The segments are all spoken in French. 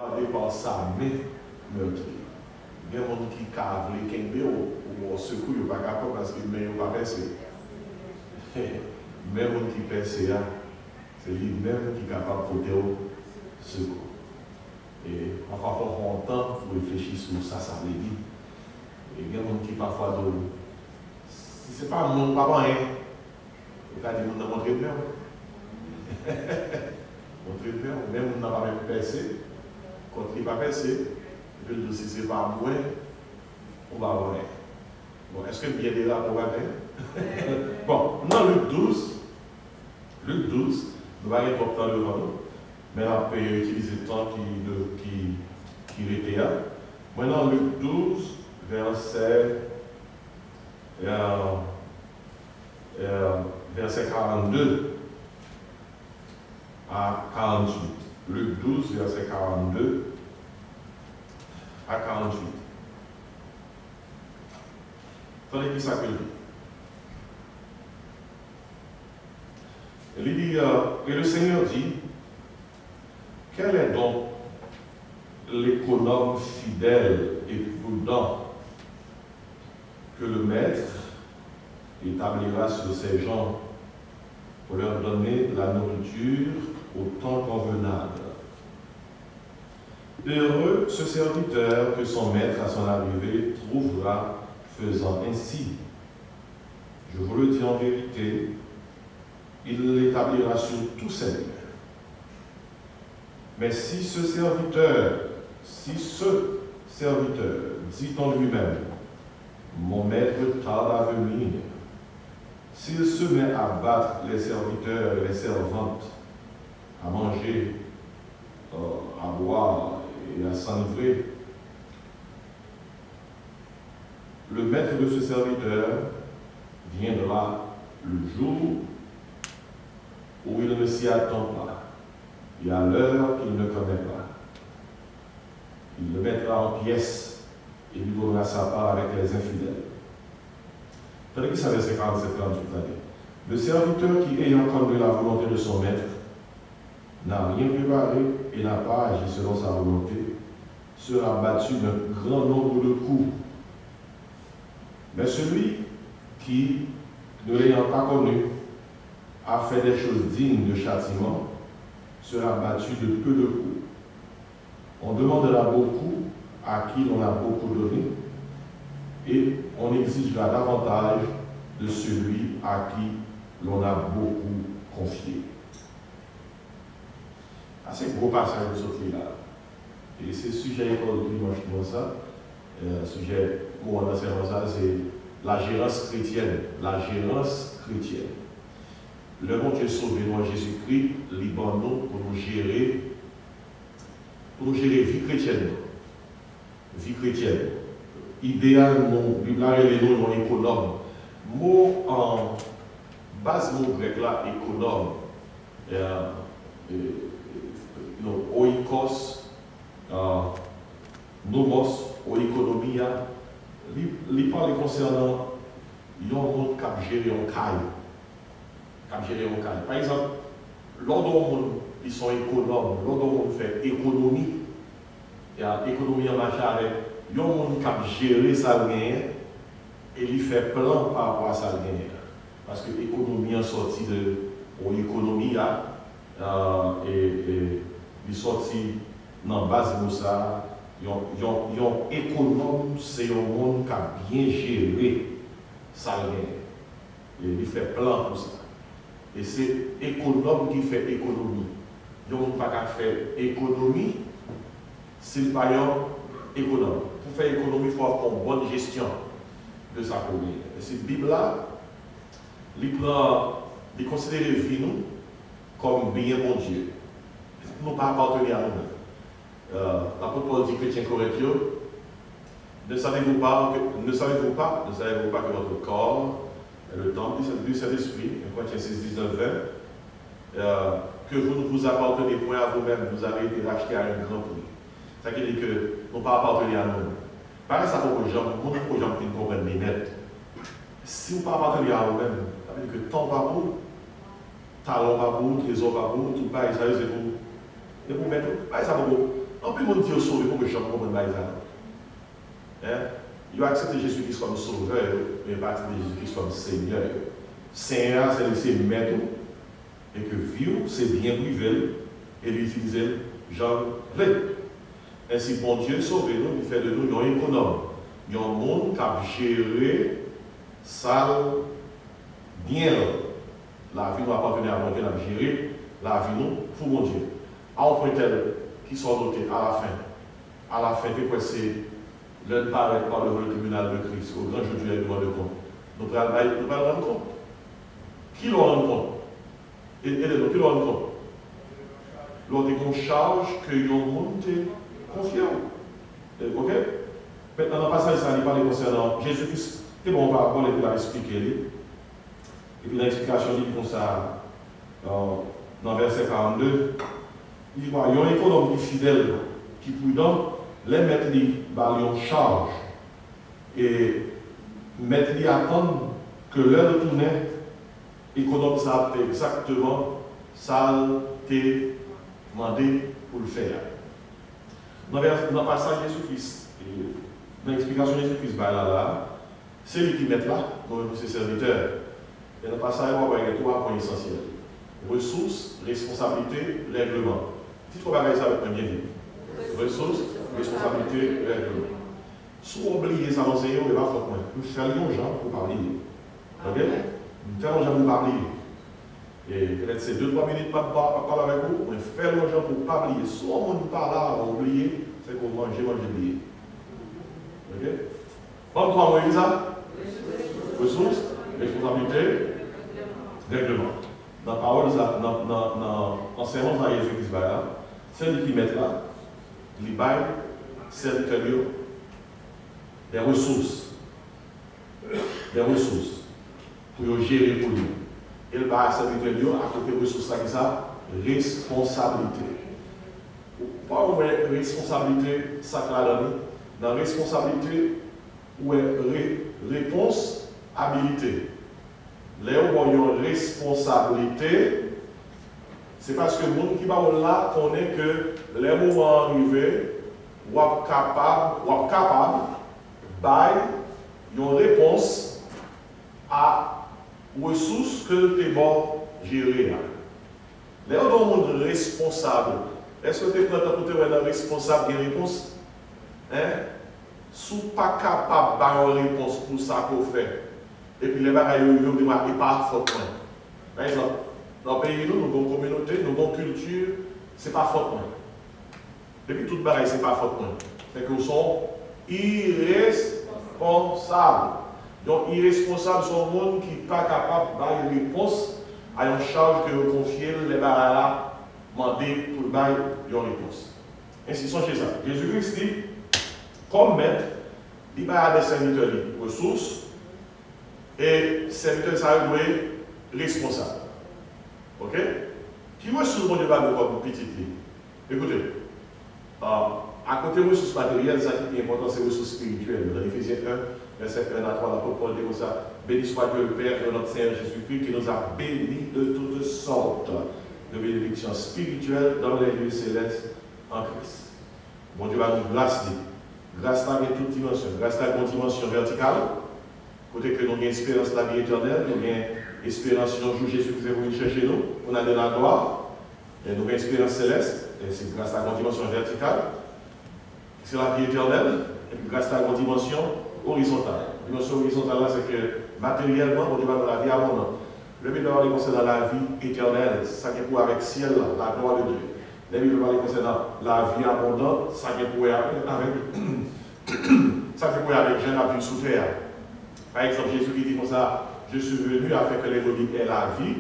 regardé par sa main meurtrie. Il y a des gens qui cavent les kengbe ou secours, ils ne sont pas capables parce qu'ils ne sont pas percés. Même gens qui percent, c'est lui-même qui est capable de porter au secours. Et parfois, il faut un temps pour réfléchir sur ça, ça veut dire. Et il y a des gens qui parfois disent, si ce n'est pas mon papa, hein, il va dire, on a montré bien. Montré bien, même on n'a pas même percé. Quand il n'est pas percé, je dis, si ce n'est pas moi, on va voir. Bon, est-ce que bien est là pour voir? Bon, dans Luc 12, nous allons être dans le devant nous, mais on peut utiliser le temps qui était là. Maintenant, Luc 12, verset 42 à 48. Luc 12, verset 42 à 48. Attendez qui ça que dit. Il dit, et le Seigneur dit, quel est donc l'économe fidèle et prudent que le maître établira sur ses gens pour leur donner la nourriture au temps convenable. Heureux ce serviteur que son maître à son arrivée trouvera faisant ainsi. Je vous le dis en vérité, il l'établira sur tous ses biens. Mais si ce serviteur dit en lui-même, mon maître tarde à venir, s'il se met à battre les serviteurs et les servantes, à manger, à boire et à s'enivrer, le maître de ce serviteur viendra le jour où il ne s'y attend pas et à l'heure qu'il ne connaît pas. Il le mettra en pièces et lui donnera sa part avec les infidèles. Tandis que ça verset 47-48 années. Le serviteur qui, ayant connu la volonté de son maître, n'a rien préparé et n'a pas agi selon sa volonté, sera battu d'un grand nombre de coups. Mais celui qui, ne l'ayant pas connu, a fait des choses dignes de châtiment, sera battu de peu de coups. On demandera beaucoup à qui l'on a beaucoup donné, et on exigera davantage de celui à qui l'on a beaucoup confié. C'est un gros passage de ce là. Et c'est le sujet école dimanche comme ça. Sujet pour on enseigne ça, c'est la gérance chrétienne. La gérance chrétienne. Le monde qui est sauvé dans Jésus-Christ, libre nous pour nous gérer vie chrétienne. Vie chrétienne. Idéalement, Bible a révélé nous économe. Mot en base mot grec là, économe. Oikos, nomos, oikonomia, il parle concernant un monde qui a géré un caille. Par exemple, lorsqu'on ils sont économes, lorsqu'on fait économie, il y a économie en marché avec un monde qui a géré sa gain et il fait plan par rapport à sa gain. Parce que l'économie est sortie de l'économie et il sorti dans la base de ça. Un économe, c'est un monde qui a bien géré sa gain. Et il fait plan pour ça. Et c'est économe qui fait économie. Il n'y a pas qu'à faire économie s'il n'y a pas économe. Pour faire économie, il faut avoir une bonne gestion de sa commune. Et cette Bible-là, il considère les vies comme bien bon Dieu. Nous ne pas appartenir à nous. L'apôtre Paul dit chrétien Corinthiens, ne savez-vous pas que votre corps est le temple du Saint-Esprit, Corinthiens 6, 19, 20, que vous ne vous appartenez point à vous-même, vous avez été rachetés à un grand prix. Ça veut dire que nous ne pas appartenir à nous. Pareil, ça pour les gens qui ne comprennent pas net. Si vous ne pas appartenir à vous-même, ça veut dire que temps pas pour, talent pas pour, trésor pas pour, tout pareil, ça veut dire c'est pour. Et pour mettre, pareil, ça pour En plus, on dit sauvé pour que je comprenne pas ça. Il a accepté Jésus-Christ comme sauveur, mais pas accepté Jésus-Christ comme Seigneur. Seigneur, c'est laisser maître, et que vivre, c'est bien privé, et l'utiliser, genre, ainsi, bon Dieu, sauve-nous, il fait de nous un économe. Il y a un monde qui a géré ça bien. La vie nous appartenait à mon Dieu, a géré la vie nous pour mon Dieu. À un point tel qui sont notés à la fin, c'est l'un paraît par le tribunal de Christ, au grand jour du règlement de compte. Nous allons rendre compte. Qui l'on rend compte? Et qui l'on rend compte? L'on est qu'on charge que l'on monte confiant. Ok? Maintenant, dans le passage, ça n'est pas concernant Jésus-Christ. Et bon, on va voir et expliquer. Et puis, l'explication dit comme ça, dans verset 42, il dit, il y a un économe fidèle qui prudent, les mettre en charge et mettre attendre que l'heure tournait, économe ça fait exactement ça t'est demandé pour le faire. Dans le passage Jésus-Christ, dans l'explication de Jésus-Christ, c'est lui qui met là, pour ses serviteurs. Et dans le passage, on va avoir trois points essentiels. Ressources, responsabilité, règlement. Si tu regardes ça avec un bien vite. Ressources, responsabilité, règlement. Si on oublie ça dans il va faire quoi? Nous faisons les gens pour parler. Ok? Nous faisons les gens pour parler. Et peut-être c'est 2-3 minutes pour parler avec vous, mais faire les gens pour parler. Si on ne parle pas, on oublie, c'est qu'on mange, oublier. Ok? Comme toi, Moïse, ressources, responsabilité, règlement. Dans la parole, dans l'enseignement de Jésus-Christ, c'est lui qui met là, il baille, serviteur, des ressources pour gérer pour lui. Et le baille serviteur, à côté de ressources, ça, responsabilité. Pas une responsabilité, ça dans la responsabilité, ou réponse, habilité. Là où il y a une responsabilité, c'est parce que le monde qui va là connaît que les moments arrivés, ou est capable de une réponse à ressources que tu es bon gérer. Là où le monde responsable, est-ce que tu es prêt à côté d'un responsable de réponse? Si tu n'es pas capable de une réponse pour ça qu'on fait, et puis les bagages ne sont pas faute. Par exemple, dans le pays, nous avons une communauté, nous avons une culture, ce n'est pas faute. Et puis tout le bagages, ce n'est pas faute. C'est que nous sommes irresponsables. Donc, irresponsables sont les gens qui ne sont pas capables de donner une réponse à une charge que vous confiez, les bagages là, demander pour donner une réponse. Ainsi, sont chez ça. Jésus-Christ dit, comme maître, il va avoir des serviteurs ressources et serviteurs ça doit être responsable. Ok? Qui ressources mon débat comme petit? Écoutez, à côté des ressources matérielles, ça qui est important, c'est les ressources spirituelles. Dans Éphésiens 1, verset 1 à 3, l'apôtre Paul dit comme ça, béni soit Dieu le Père de notre Seigneur Jésus-Christ qui nous a bénis de toutes sortes de bénédictions spirituelles dans les lieux célestes en Christ. Bon Dieu va nous grâce. Grâce à toute dimension, grâce à une dimension verticale, côté que nous avons espérance de la vie éternelle, nous avons espérance de jour Jésus qui est venu chercher nous, on a de la gloire, et nous avons espérance céleste, et c'est grâce à une dimension verticale, c'est la vie éternelle, et puis grâce à une dimension horizontale. La dimension horizontale, là, c'est que matériellement, on va dans la vie abondante. Le but d'avoir les conseils dans la vie éternelle, ça qui est pour avec le ciel, la gloire de Dieu. Les Bibles parlent concernant la vie abondante, ça qui est pour avec Jean la vie sous terre. Par exemple, Jésus qui dit comme ça, je suis venu afin que les brebis aient la vie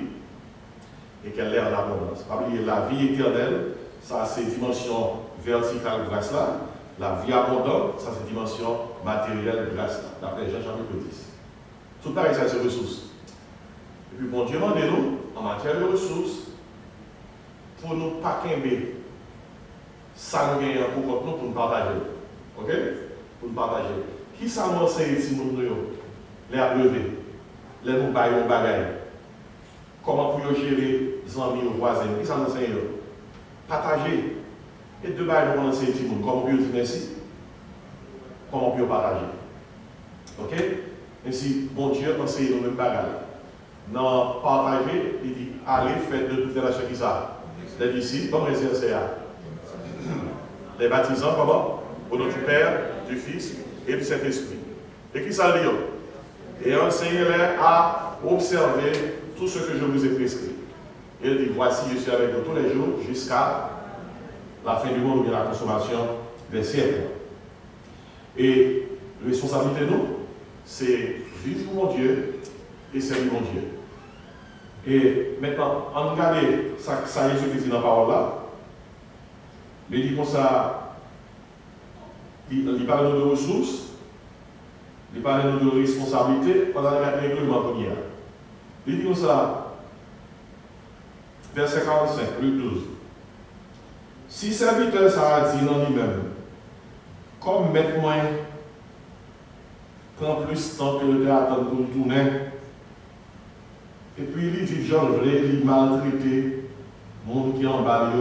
et qu'elle ait en abondance. Pas oublier la vie éternelle, ça c'est dimension verticale grâce là. La vie abondante, ça c'est dimension matérielle grâce là. D'après Jean chapitre 10. Tout pareil, ça c'est ressources. Et puis bon Dieu demande-nous, en matière de ressources, pour nous pas qu'aimer ça nous gagne pour nous partager. Ok? Pour nous partager. Qui ça nous enseigne si nous les appelés, les nous baillons bagaille? Comment pour gérer les amis ou voisins? Qui ça nous enseigne? Partager. Et deux bagages nous enseigner tout le monde. Comment on peut dire merci? Comment on peut partager? Ok? Ainsi, bon Dieu enseigne nos mêmes bagages. Dans partager, il dit allez, faites de toutes les nations qui savent. Les disciples, comme les enseignants. Les baptisants, comment? Au nom du Père, du Fils et du Saint-Esprit. Et qui ça dit? Et enseignez-les à observer tout ce que je vous ai prescrit. Et il dit, voici, je suis avec vous tous les jours jusqu'à la fin du monde ou bien la consommation des siècles. Et la responsabilité de nous, c'est vivre pour mon Dieu et servir mon Dieu. Et maintenant, en regardant ça Jésus-Christ dans la parole là, il dit comme ça, il parle de ressources, il parle de responsabilité pendant le règlement premier. Il dit comme ça, verset 45, Luc 12. Si serviteur ça a dit dans lui-même, comme maître moi prend plus de temps que le attendre pour tourner, et puis il dit genre, il maltraité, monde qui est en bas,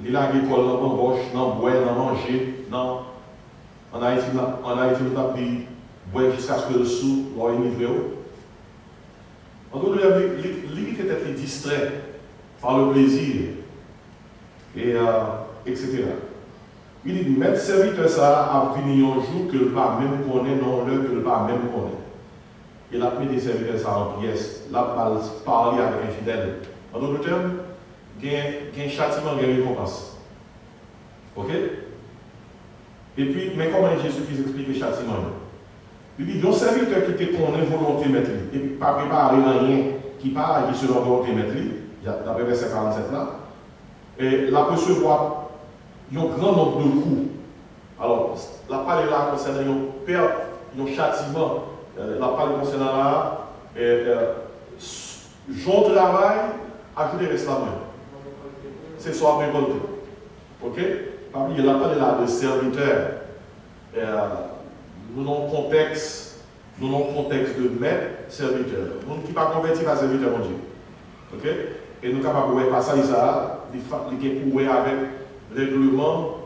il a l'école dans la poche, dans le bois, dans manger, en Haïti, on a pris boire jusqu'à ce que le sou soit livré. En tout cas, il était peut-être distrait par le plaisir, et, etc. Il dit, mettre serviteur ça a fini un jour que le pas même connaît, non l'heure que le pas même connaît. Il a mis des serviteurs ça en pièces, là, parler avec un fidèle. En d'autres termes, il y a un châtiment, il y a une récompense. Ok? Et puis, mais comment Jésus-Christ explique le châtiment? Il dit, il y a un serviteur qui te connaît volonté mettre, et puis pas préparer rien, qui part agir selon volonté mettre, d'après verset 47 là, et la recevoir un grand nombre de coups. Alors, la parole là concerne une perte, un châtiment, la parole concernant là, Jean travail, ajouter reste la main. C'est soit révolté. Ok? Parmi la parole là de serviteur, nous avons contexte de maître, serviteur. Nous qui pas converti par serviteur, mon Dieu. Ok? Et nous sommes capables de voir passer ça, il pour avec règlement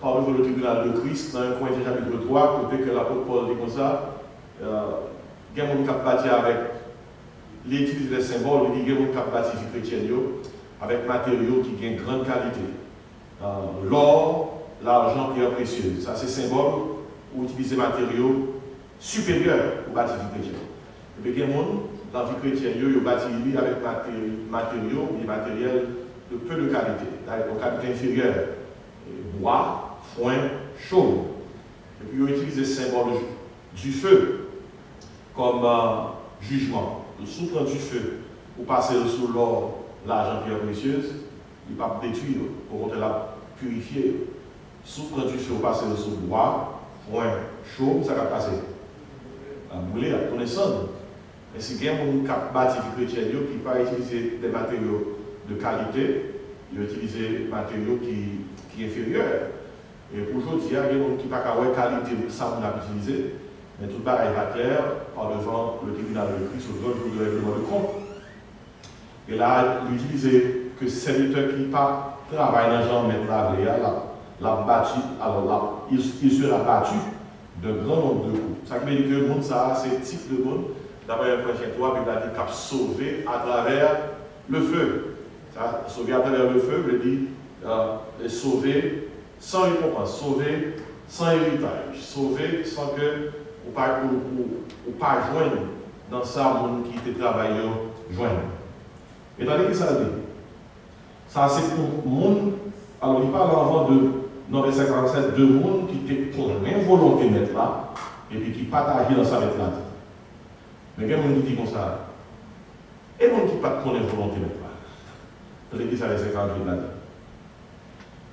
par le tribunal de Christ, dans 1 Corinthiens chapitre 3, côté que l'apôtre Paul dit comme ça, il y a des gens qui ont bâti avec l'utilise des symboles, il y a des gens qui ont bâti les chrétiens avec matériaux qui ont une grande qualité. L'or, l'argent, pierre précieuse. Ça, c'est symbole pour utiliser des matériaux supérieurs pour bâtir les chrétiens. Et puis, il y a des gens, dans la vie chrétienne, ils ont bâti avec matériaux et matériels de peu de qualité, donc qualité inférieure, bois, foin, chaud. Et puis ils ont utilisé le symbole du feu comme jugement. Le souffle du feu, pour passer sous l'or, l'argent, pierre précieuse, il ne va pas détruire, pour la purifier. Souffle du feu, pour passer sous bois, foin, chaud, ça va passer. À brûler, à tourner sang. Et si il y a des gens qui ont bâti les chrétiens qui ne peuvent pas utiliser des matériaux de qualité, ils ont utilisé des matériaux qui sont inférieurs. Et pour aujourd'hui, il y a des gens qui n'ont pas de qualité de ça qu'on a utilisé, mais tout le monde va clair par devant le tribunal de Christ au jour du règlement de compte. Et là, il utilisait que serviteur qui pas travaille dans le genre mettre l'a battu, alors là, il sera battu de grand nombre de coups. Ça veut dire que le monde, ça, c'est le type de monde. D'abord, il prochain toi, il a dit qu'il a sauvé à travers le feu. Ça, sauver à travers le feu veut dire sauver sans récompense, sauver sans héritage, sauver sans que ou pas joindre dans ça monde qui te travaille joindre. Et tandis que ça dit, ça c'est pour monde. Alors il parle avant de dans verset 47 de monde qui te connaît volonté mettre là et puis qui partage dans sa mettre là. Mais il y a des gens qui disent comme ça. Et les gens qui ne connaissent pas volonté mettre là. Tandis que ça verset 48 là.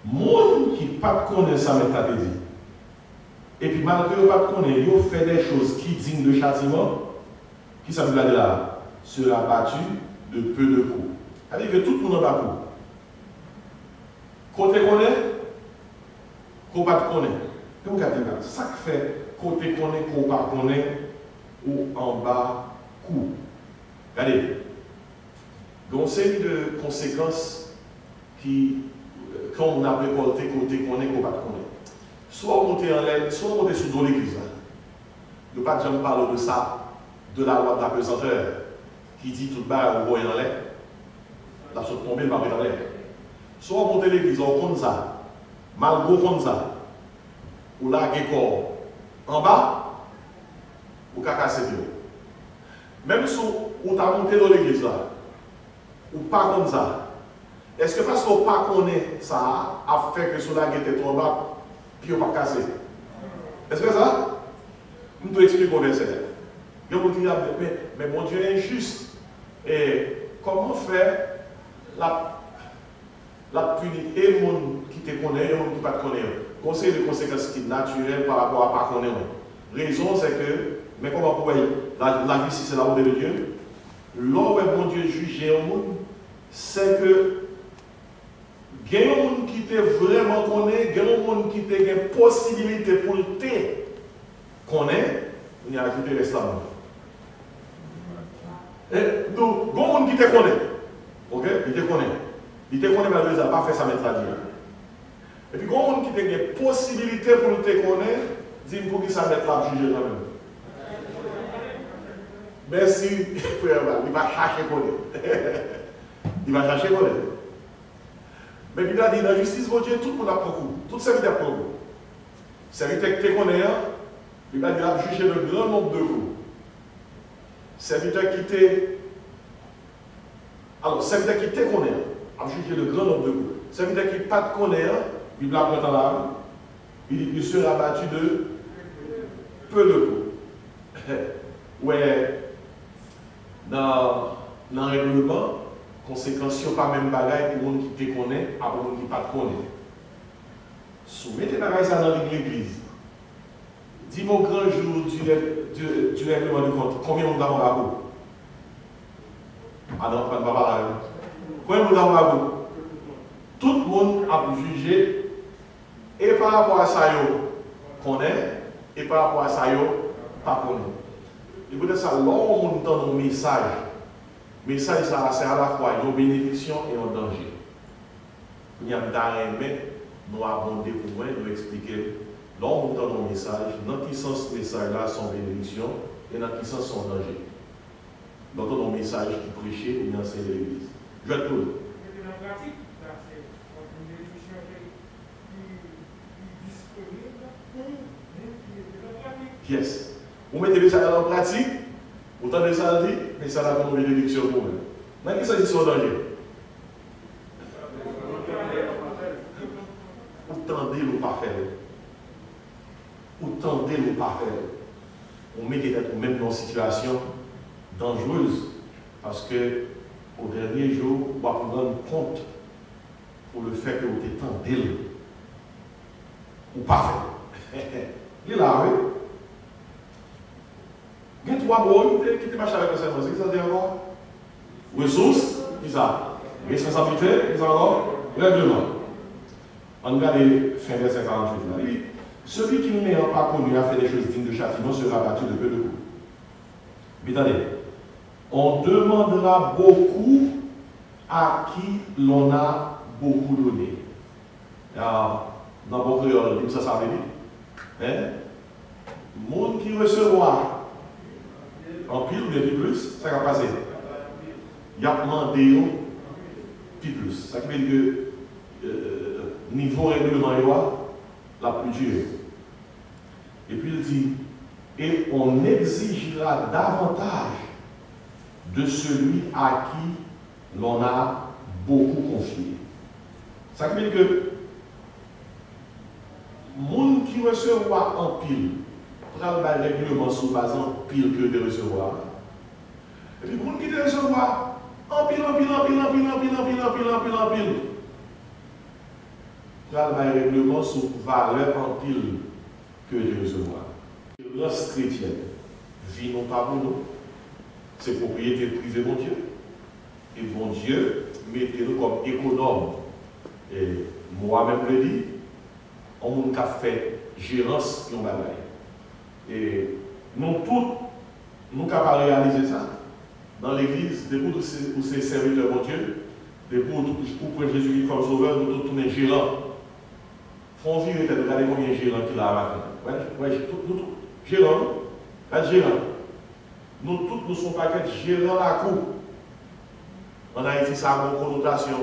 Les gens qui ne connaissent pas mettre là dit. Et puis malgré qu'ils ne connaissent pas, ils font des choses qui dignes de châtiment, qui ça veut dire là, sera battu de peu de coups. C'est-à-dire que tout le monde n'a pas coup. Côté connaît, qu'on pas connaît. Donc regardez là, ça fait côté connaît, qu'on pas connaît, ou en bas coup. Regardez, il y a une série de conséquences qui quand on a récolté, côté qu'on est, qu'on pas connaît. Soit on monte en l'air, soit on monte sous l'église. Ne pas jamais parler de ça, de la loi de la pesanteur, qui dit tout bas, on voit en l'air. La chose tombée, va mettre en l'air. Soit on monte l'église, on compte ça, malgré comme ça, ou là, corps en bas, ou qu'à casser. Même si on t'a monté dans l'église là, ou pas comme ça, est-ce que parce qu'on pas connaît ça, a fait que cela était trop bas, puis on va casser? Est-ce que ça? Nous devons expliquer au verset. Je vous dis, mais mon Dieu est injuste. Et comment faire la punir et le monde qui te connaît et le monde qui ne te connaît? Conseil de conséquences qui est naturel par rapport à ne pas connaître. Raison, c'est que, mais comment vous voyez, la justice c'est la volonté de Dieu. Là où mon Dieu juge un monde, c'est que il y a un monde qui te vraiment connaît, il y a un monde qui te une possibilité pour te connaître, il y a ajouté le reste. Donc, il y a un monde qui te connaît. Ok? Il te connaît. Il te connaît, mais il n'a pas fait ça maintenant. Et puis, il y a un monde qui te une possibilité pour te connaître, dis-moi pour qui ça met là juger quand même. Merci, frère, il va chercher connaître. Il va chercher connaître. Mais il a dit, dans la justice, mon Dieu, tout le monde a pris coup. Tout serviteur a pris coup. Serviteur qui te connaît, il a dit, il a jugé le grand nombre de vous. Serviteur qui te. Alors, serviteur qui te connaît, a jugé le grand nombre de vous. Serviteur qui ne pas te connaît, il l'a pris dans l'âme, il sera battu de peu de coups. Ouais, dans le règlement, conséquence, si on pas même bagaille pour les gens qui te connaissent, à pour les gens qui ne te connaissent. Soumettez bagaille ça dans l'église. Dis-moi au grand jour du règlement de compte, combien on a en bas? Ah non, pas de baba. Combien on a en bas? Tout le monde a jugé, et par rapport à ça, on connaît, et par rapport à ça, on pas connaît. Et peut-être ça, là, on entend un message. Le message, ça, c'est à la fois une bénédiction et un danger. Il y a d'arrêt, nous abonder pour moi, nous expliquer. Là, on entend un message. Dans quel sens ce message-là, son bénédiction, et dans quel sens son danger. Nous entendons un message qui prêchait ou enseigne l'église. Je vais tout. Yes. Vous mettez ça en pratique, vous entendez ça dit, mais ça n'a pas de bénédiction pour vous. Mais qui s'agit de danger? Vous tendez le pas faire. Vous tendez le pas faire. On met peut-être même dans une situation dangereuse, parce que au dernier jour, on va prendre compte pour le fait que vous êtes tendez ou pas faire. Il est là, oui. Il y a trois mots qui te marchent avec le Seigneur. C'est ça, encore? Ressources, qui ça? Responsabilité, qui ça encore? Règlement. On regarde fin verset 48. Celui qui n'ayant pas connu à faire des choses dignes de châtiment sera battu de peu de coups. Mais attendez, on demandera beaucoup à qui l'on a beaucoup donné. Alors, dans beaucoup de ça veut dire. Hein? Monde qui recevra en pile ou bien plus, ça va passer. Il y a demandé plus. Ça veut dire que niveau règlement la plus dure. Et puis il dit, et on exigera davantage de celui à qui l'on a beaucoup confié. Ça veut dire que le monde qui recevra en pile, prend le règlement sous base en pile que de recevoir. Et puis le monde qui te recevoir en pile, en pile, en pile, en pile, en pile, en pile, en pile, en pile, en pile. Prend le règlement sous valeur en pile que de recevoir. L'os chrétienne vit non pas pour nous. C'est propriété privée de mon Dieu. Et bon Dieu, mettez-nous comme économe. Et moi-même le dis, on a fait gérance et on bagaille. Et nous tous, nous n'avons pas réalisé ça. Dans l'église, debout de ces serviteurs, mon Dieu, Et pour prendre Jésus comme sauveur, nous tous tournons gérants. Font virer tête, regardez combien de gérants qu'il a à la ouais, tout, gérants, pas de gérants. Nous tous, nous sommes pas que gérants la cour. En Haïti, ça a une connotation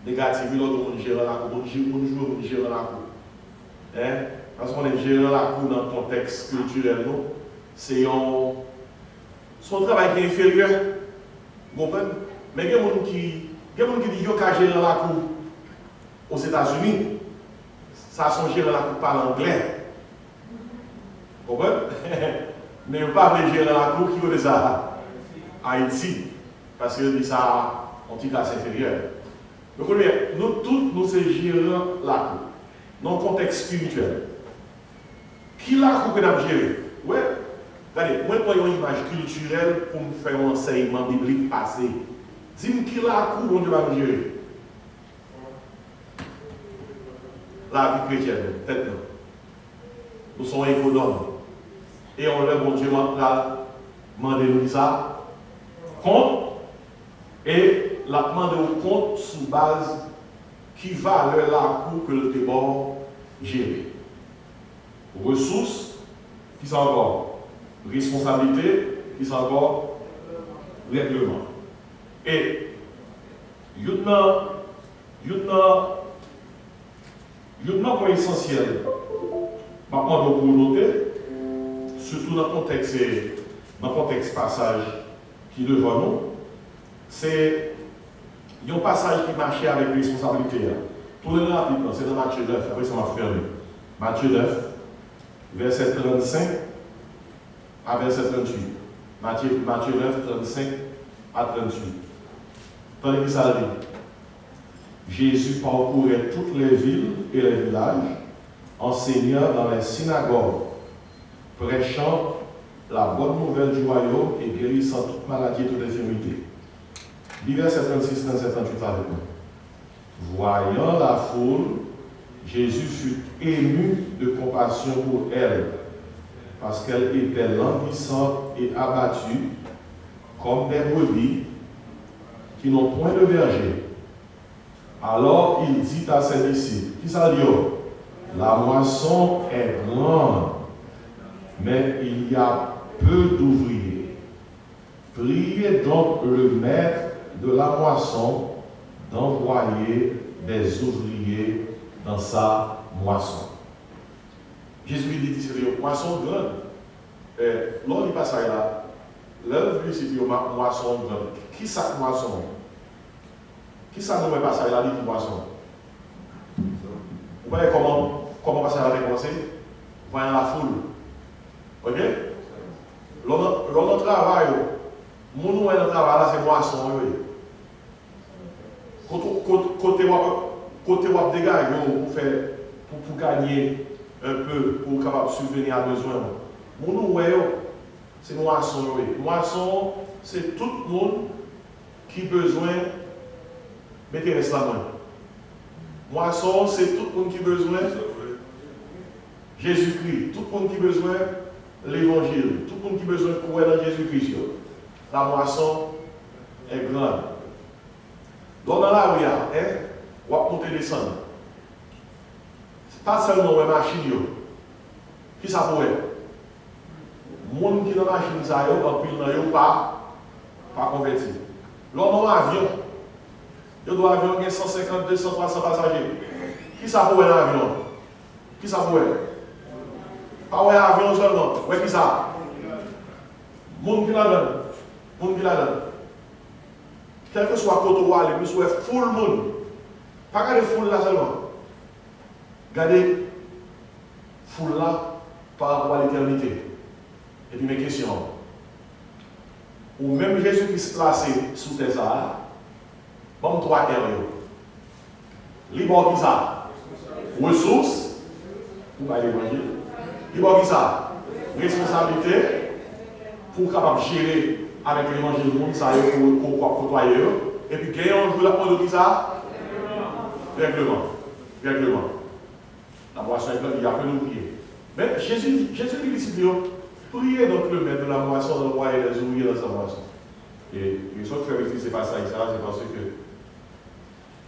négative, l'autre monde gérant la cour, on joue gérant la cour. Hein? Parce qu'on est gérant la cour dans le contexte culturel, c'est son travail qui est inférieur. Vous comprenez? Mais il y a des gens qui disent qu'il y a gérant la cour aux États-Unis. Ça a son gérant la cour par l'anglais. Vous comprenez? Mais on ne peut pas gérer la cour qui est à Haïti. Parce que ça en petit classe inférieure. Donc, nous tous, nous sommes gérants la cour. Dans le contexte spirituel. Qui la cour que nous avons géré? Oui. Regardez, moi, je une image culturelle pour me faire un enseignement biblique passé. Dis-moi qui la cour dont Dieu va nous gérer? La vie chrétienne, peut-être non. Nous sommes économes. Et on leur bon Dieu m'a demandé nous ça. Compte. Et la demande au compte sous base qui va leur la cour que le débord gérer. Ressources, qui sont encore responsabilité, qui sont encore règlement. Et il y a un point essentiel, maintenant pour noter, surtout dans le contexte passage qui est devant nous, c'est un passage qui marchait avec responsabilité. Tout le rapidement, c'est dans Matthieu 9, après ça m'a fermé. Matthieu 9, verset 35 à verset 38. Matthieu 9, 35 à 38. Tandis que ça dit, Jésus parcourait toutes les villes et les villages, enseignant dans les synagogues, prêchant la bonne nouvelle du royaume et guérissant toute maladie et toute infirmité. Verset 36, 37, 38 avec nous. Voyant la foule, Jésus fut ému de compassion pour elle, parce qu'elle était languissante et abattue, comme des brebis qui n'ont point de berger. Alors il dit à ses disciples, qui ça dit? La moisson est grande, mais il y a peu d'ouvriers. Priez donc le maître de la moisson d'envoyer des ouvriers dans sa moisson. Jésus lui dit, c'est une moisson grande. Lors du passage là, l'œuvre c'est une moisson grande. Qui ça moisson? Qui ça nous met passage là, dit moisson? Vous voyez comment le passage a commencé? Voyant la foule. Ok? L'on travail, mon travail là, c'est moisson. Côté wap dégage pour gagner un peu, pour capable subvenir à besoin. Mon c'est moisson. Moisson, c'est tout le monde qui a besoin de mettre la main. Moisson, c'est tout le monde qui a besoin de Jésus-Christ. Tout le monde qui a besoin de l'évangile. Tout le monde qui a besoin de croire dans Jésus-Christ. La moisson est grande. Dans la rue, on va monter et descendre. Pas seulement une machine. Qui ça pour être? Les gens qui ont la machine, ça ne pas converti. L'homme a un avion. Il doit avoir 150, 200, 300 passagers. Qui ça pour être dans l'avion? Qui ça pour être? Pas un avion seulement. Oui, qui ça? Les gens qui la donnent. Quel que soit le côté où aller, nous sommes full monde. Pas regarder full là seulement. Regardez full là par rapport à l'éternité. Et puis mes questions. Ou même Jésus qui se place sous tes arts, bon, trois terres. Libre qui ça? Ressources, pour pas l'évangile. Libre qui ça? Responsabilité, pour capable gérer avec l'évangile du monde, ça pour côtoyer. Et puis, gagner un jour là pour nous ça? Règlement. La moisson est pleine, il y a peu d'ouvriers. Mais Jésus lui dit, priez donc le maître de la moisson d'envoyer les ouvriers dans sa moisson. Et une chose que fait c'est pas ça, c'est parce que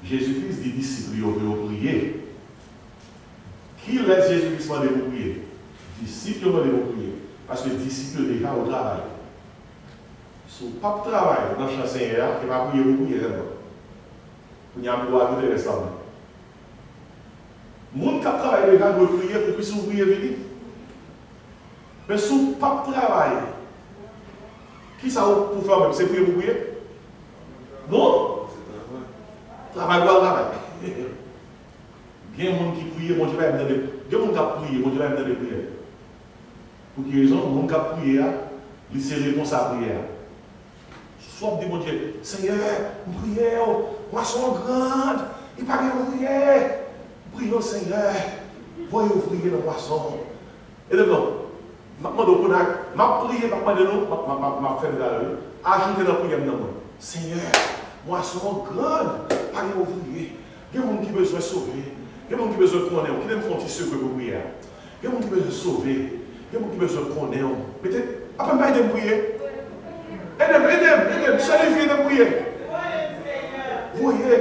Jésus-Christ dit disciples pour prier. Qui laisse Jésus-Christ demander pour prier? Disciples demander pour prier. Parce que disciples déjà au travail. Si vous pas travail dans le champ Seigneur, il va prier pour prier. Vous n'avez pas droit de rester. Les gens qui travaillent déjà doivent prier pour qu'ils soient priés. Mais si vous pas travail, qui ça pour faire? C'est prier pour prier? Non? Travail pour travail. Il y a des gens qui prient, mon Dieu va me donner. Il y a des gens qui prient, mon Dieu va me donner prière. Pour quelle raison? Les gens qui prient, ils se répondent à la prière. Soit dit mon Dieu, Seigneur, prière, moisson grande, il paraît prière. Prions Seigneur, voyez ouvrir la moisson. Et donc, je prier, je fais ajouter la prière dans moi. Seigneur, moisson grande, paraît ouvrir. Il y a des gens qui ont besoin de sauver. Il y a des gens qui ont besoin de connaître. Qui ont besoin de secret pour prier. Il y a des gens qui ont besoin de sauver. Il y a des gens qui ont besoin de connaître. Peut-être, après, je vais prier. Aidez-moi, ça les vient de prier. Voyez.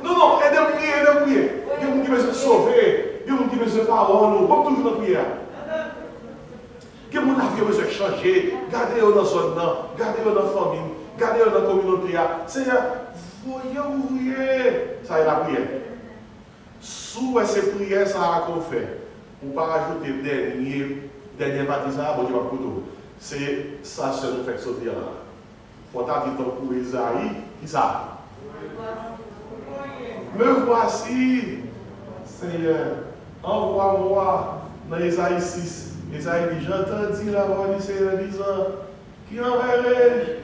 Non, aidez-moi prier. Il y a des gens qui veulent se sauver. Il y a des gens qui veulent se parler. Pas toujours dans la prière. Il y a des gens qui veulent se changer. Gardez-le dans son nom. Gardez-le dans la famille. Gardez-le dans la communauté. Seigneur, voyez. Ça est la prière. Sous ces prières, ça a qu'on fait. On ne peut pas rajouter dernier baptême, bon Dieu va couteau. C'est ça seul nous fait sortir là. Il faut attendre pour Isaïe, qui ça? Me voici, Seigneur, envoie-moi dans Isaïe 6. Isaïe dit, j'entendis la voix du Seigneur disant, qui enverrai,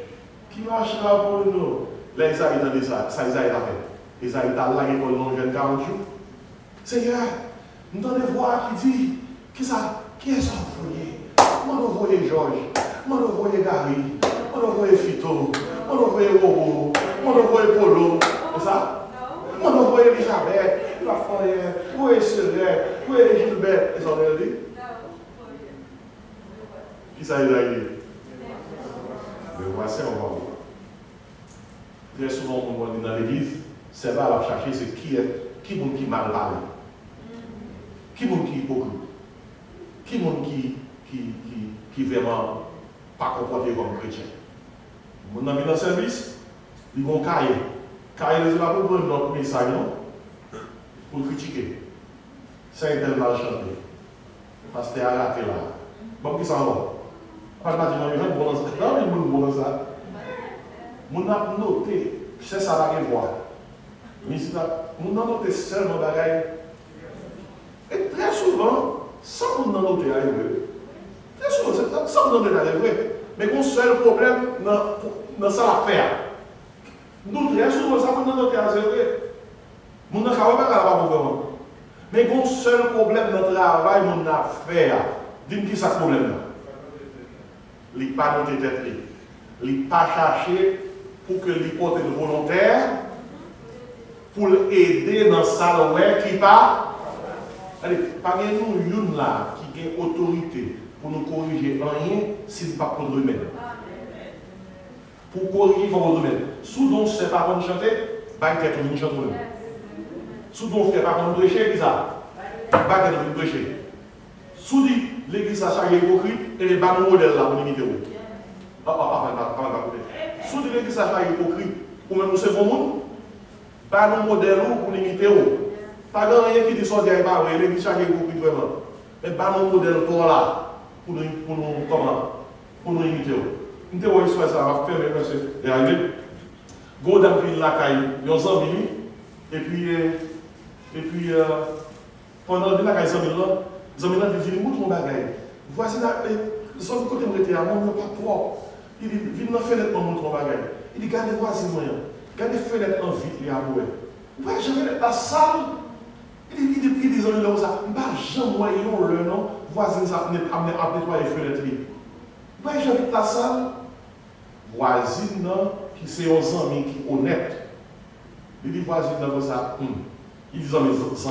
qui marchera pour nous. Là, Isaïe a dit ça, Isaïe a fait. Isaïe a là, il pour jeune 40 jours. Seigneur, nous avons des voix qui disent, qui est ça envoyé? On envoie Georges, on envoie Gary, on envoie Fito, on envoie Robo, on envoie Polo, c'est ça? On envoie Elisabeth, la Foyer, où est Sylvain, où est Gilbert, ils sont là. Qui ça il a dit? Mais voici, on va voir. Très souvent, on dit dans l'église, c'est pas à chercher, c'est qui mal parle, qui est hypocrite, qui vraiment pas comporté comme chrétien. Mon ami dans le service, ils vont cailler. Cailler, c'est pas pour prendre notre message, non? Pour critiquer. C'est un tel mal chanté. Parce que c'est arrêté là. Bon, qui s'en va? Pas de dire, non, bon, dans ça. Mon a noté, c'est ça la voir. Mais mon a noté seulement bagaille. Et très souvent, sans mon a noté à très souvent, sans mon a noté à vrai. Mais mon seul problème dans ça l'affaire. Nous, très souvent, ça mon a noté à vrai. Mon a pas à vraiment. Mais mon seul problème dans le travail, mon affaire, dis-moi qui est ce problème-là. Il n'est pas noté tête. Il n'est pas cherché pour que l'hypothèse volontaire, pour l'aider dans ça qui pas. Allez, pas nous là qui a autorité pour nous corriger rien s'il n'est pas contre lui-même. Pour corriger, il faut contre lui-même. Sous donc c'est pas contre chanter, bah il une chante pour nous. Sous donc c'est pas contre prêcher, ça, bah il prêcher. Sous dit l'église a chargé hypocrite et les bas modèles là pour imiter. Sous dit l'église a chargé hypocrite ou même nous c'est bon monde, pas nos modèles pour imiter. Pas de rien qui dit sortir et pas vrai, l'église chargé hypocrite vraiment. Mais pas nos modèles pour là, pour nous imiter. Nous devons faire ça, on va faire parce que c'est arrivé. Godam qui la caille, ils ont 100 000, et puis pendant que la caille 100 000 là, ils ont mis là, ils disent, montre mon bagage. Voici là, ils sont côté de l'été, on n'a pas propre. Il dit, viens dans la fenêtre, on montre mon bagage. Il dit, gardez voici moyen, gardez la fenêtre en vite, il y a un ouais, je vais la salle. Il dit, depuis des années là, ça, je n'ai pas le nom, voisin, ça a nettoyé les fenêtres. Ouais, j'habite la salle. Voisine, qui c'est aux amis qui est honnête. Il dit, voisine, comme ça. Il dit, 100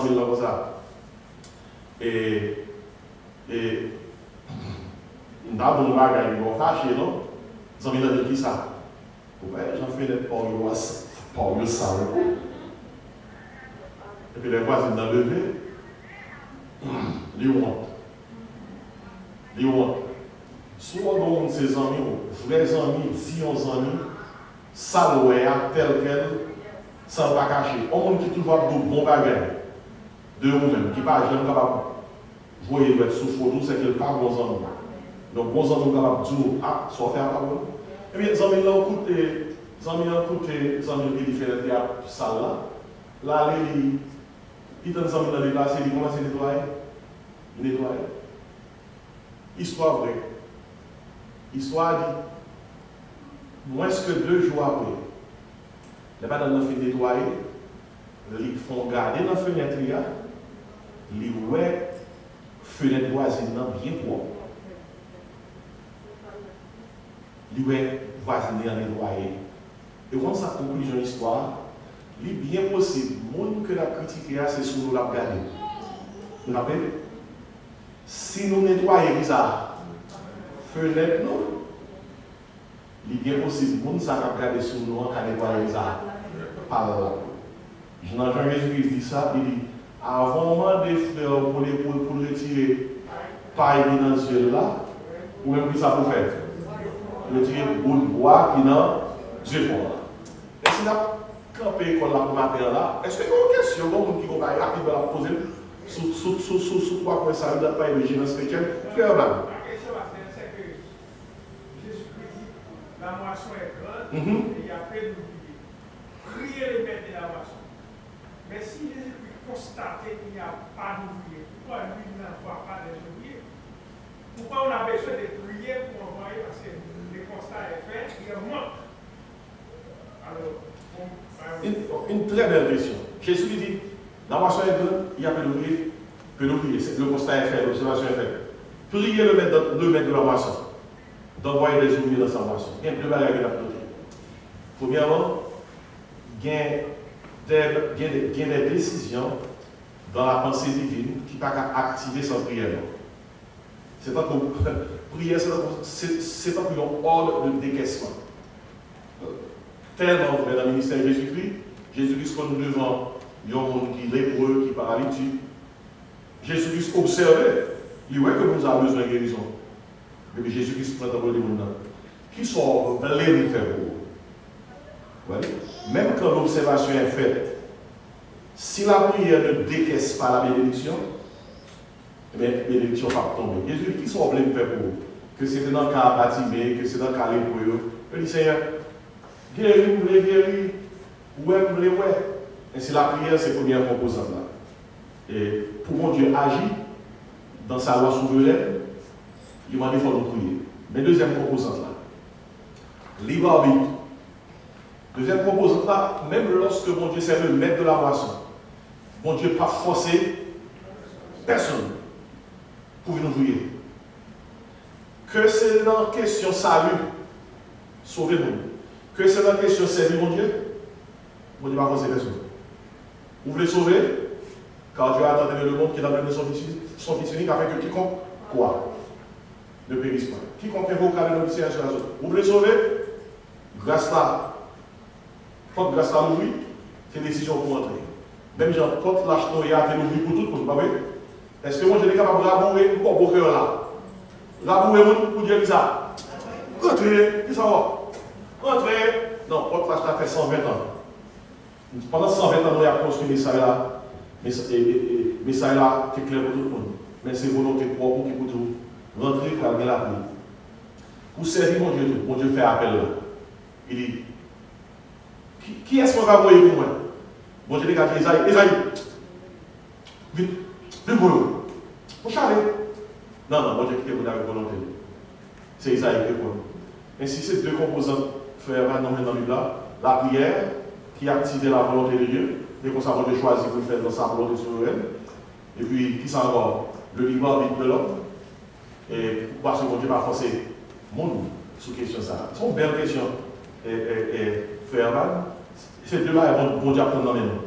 000 comme ça. Et d'abord, on va gagner, on va fâcher, non? 100 000 qui ça? Ouais, j'en fais des ports, ça. Et puis les voisins dans le levé, ils honte. Ils honte. Soit dans ses amis, vrais amis, 10 amis, saloué tel quel, sans pas cacher. On qui toujours de bon bagage de vous-même, qui pas jamais capable de voyer être sous photo, c'est qu'il pas bon amis. Donc, bon amis capable de dire, ah, soit faire pas bon. Eh bien, les amis ont écouté, les amis qui fait le théâtre, salle là. Là, il donne les amis dans les places, il commence à nettoyer. Il nettoie. Histoire vraie. Histoire dit, moins que 2 jours après, les madame fait nettoyer, ils font garder dans la fenêtre, ils voient fenêtre voisine bien propre. Ils voient voisine nettoyer. Et quand ça conclusion de l'histoire, il est bien possible, le monde que la critique c'est sur nous la regarder. Vous vous rappelez? Si nous nettoyons ça, fenêtre, non. Il est bien possible, le monde ça va regarder sur nous, quand nettoyer ça. Par là. Jean Jésus-Christ dit ça, il dit, avant des frères pour retirer paille dans ce ciel là, ou même que ça pour faire. Retirer bout de bois qui dans Dieu pour là. Et si nous avons campé comme la matin là, est-ce que vous avez une question, comme qui va rapidement la poser sous quoi que ça ne doit pas être gênance chrétienne? Frère, la question à faire, c'est que Jésus-Christ dit, la moisson est grande, et il y a peu de prier les maîtres de la moisson. Mais si Jésus-Christ constate qu'il n'y a pas d'ouvrier, pourquoi lui n'envoie pas des ouvriers? Pourquoi on a besoin de prier pour envoyer? Parce que le constat est fait, il y a un manque. Alors, une très belle question. Jésus dit, la moisson est grande, il y a peu d'ouvriers, le constat est fait, l'observation est faite. Priez le maître de la moisson, d'envoyer des ouvriers dans sa moisson. Il y a deux bagages à côté. Premièrement, il y a des décisions dans la pensée divine qui ne peuvent pas activer sans prière. C'est pas pour prière, c'est pas pour un ordre de décaissement. Tellement vrai dans le ministère de Jésus-Christ, Jésus-Christ, quand nous devant il y a un monde qui est lépreux, qui est paralytique, Jésus-Christ observait, il voit que nous avons besoin de guérison. Et puis Jésus-Christ prend d'abord les gens qui sont dans les faire pour vous. Voyez? Même quand l'observation est faite, si la prière ne décaisse pas la bénédiction, eh bien, la bénédiction ne va pas tomber. Jésus, qui sont obligés de faire pour vous? Que c'était dans le cas bâtimé, que c'est dans le cas lépreux. Il dit, Seigneur, guéris, vous voulez guérir, ouais, vous voulez, ouais. Et c'est la prière, c'est la première composante là. Et pour mon Dieu agir dans sa loi souveraine, il m'a dit qu'il faut nous prier. Mais deuxième composante là, libre arbitre. Deuxième composante là, même lorsque mon Dieu c'est le maître de la moisson, mon Dieu n'a pas forcé personne pour nous prier. Que c'est dans la question salut, sauvez-nous. Que c'est dans la question servir mon Dieu va forcer personne. Vous voulez sauver? Car Dieu a attendu le monde qui a donné son Fils unique afin que quiconque quoi ne périsse pas. Quiconque invoquera le nom du Seigneur sur la zone. Vous voulez sauver? Grâce là. Quand grâce là l'ouvrir, c'est une décision pour entrer. Même Jean, quand l'acheteur y a été ouvert pour tout le monde, pas vrai? Est-ce que moi je suis capable de rabourer pour beau cœur là? Rabourer pour dire ça. Entrez, qui ça va? Entrez. Non, quand l'acheteur fait 120 ans. Pendant 120 ans, on a construit ça là. Mais ça là, c'est clair pour tout le monde. Mais c'est volonté propre qui peut tout rentrer pour aller la prière. Pour servir mon Dieu fait appel là. Il dit, qui est-ce qu'on va envoyer pour moi? Mon Dieu dit à Isaïe, vite, viens pour nous. Pour chaler. Non, mon Dieu qui est avec volonté. C'est Isaïe qui est pour nous. Ainsi, ces deux composantes, frère, dans le Bible, la prière, qui active la volonté de Dieu, et qu'on s'en de choisir pour faire dans sa volonté souveraine. Et puis, qui s'en encore le libre arbitre de l'homme. Et parce que mon Dieu va forcer mon monde sous question ça. C'est une belle question, frère Van. Ces deux-là, bon Dieu apprend dans les mains.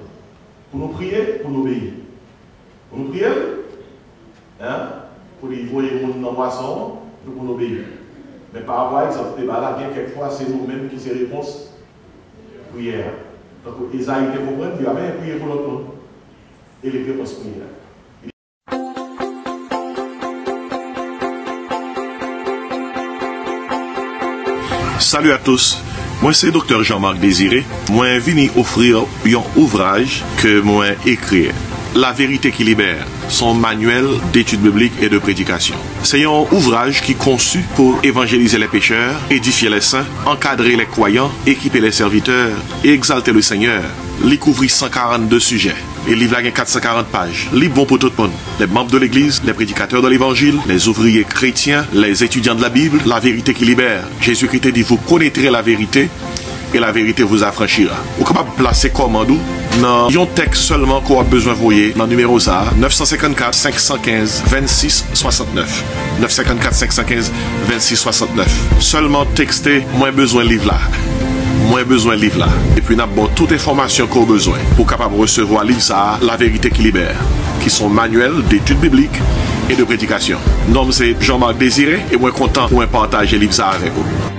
Pour nous prier, pour nous obéir. Pour nous prier, hein, pour les voyer le monde dans le poisson, pour nous obéir. Mais par rapport à exemple, là, quelquefois, c'est nous-mêmes qui c'est réponse prière. Donc, Isaïe te comprend, il a bien prié pour l'autre monde. et les réponses premières. Salut à tous, moi c'est Dr. Jean-Marc Désiré. Moi venu offrir un ouvrage que moi écrit. La vérité qui libère, son manuel d'études bibliques et de prédication. C'est un ouvrage qui est conçu pour évangéliser les pécheurs, édifier les saints, encadrer les croyants, équiper les serviteurs et exalter le Seigneur. Il couvre 142 sujets. Et le livre a 440 pages. Livre bon pour tout le monde. Les membres de l'Église, les prédicateurs de l'Évangile, les ouvriers chrétiens, les étudiants de la Bible, la vérité qui libère. Jésus-Christ dit, vous connaîtrez la vérité et la vérité vous affranchira. Vous êtes capable de placer commande dans un texte seulement qu'on a besoin de voyer dans le numéro ça 954 515 26 69 954 515 26 69. Seulement texter moins besoin de livre là. Moins besoin de livre là. Et puis nous avons toute information qu'on a besoin pour capable recevoir livre ça, la vérité qui libère, qui sont manuels d'études bibliques et de prédication. Nom c'est Jean-Marc Désiré et moi content pour partager livre ça avec vous.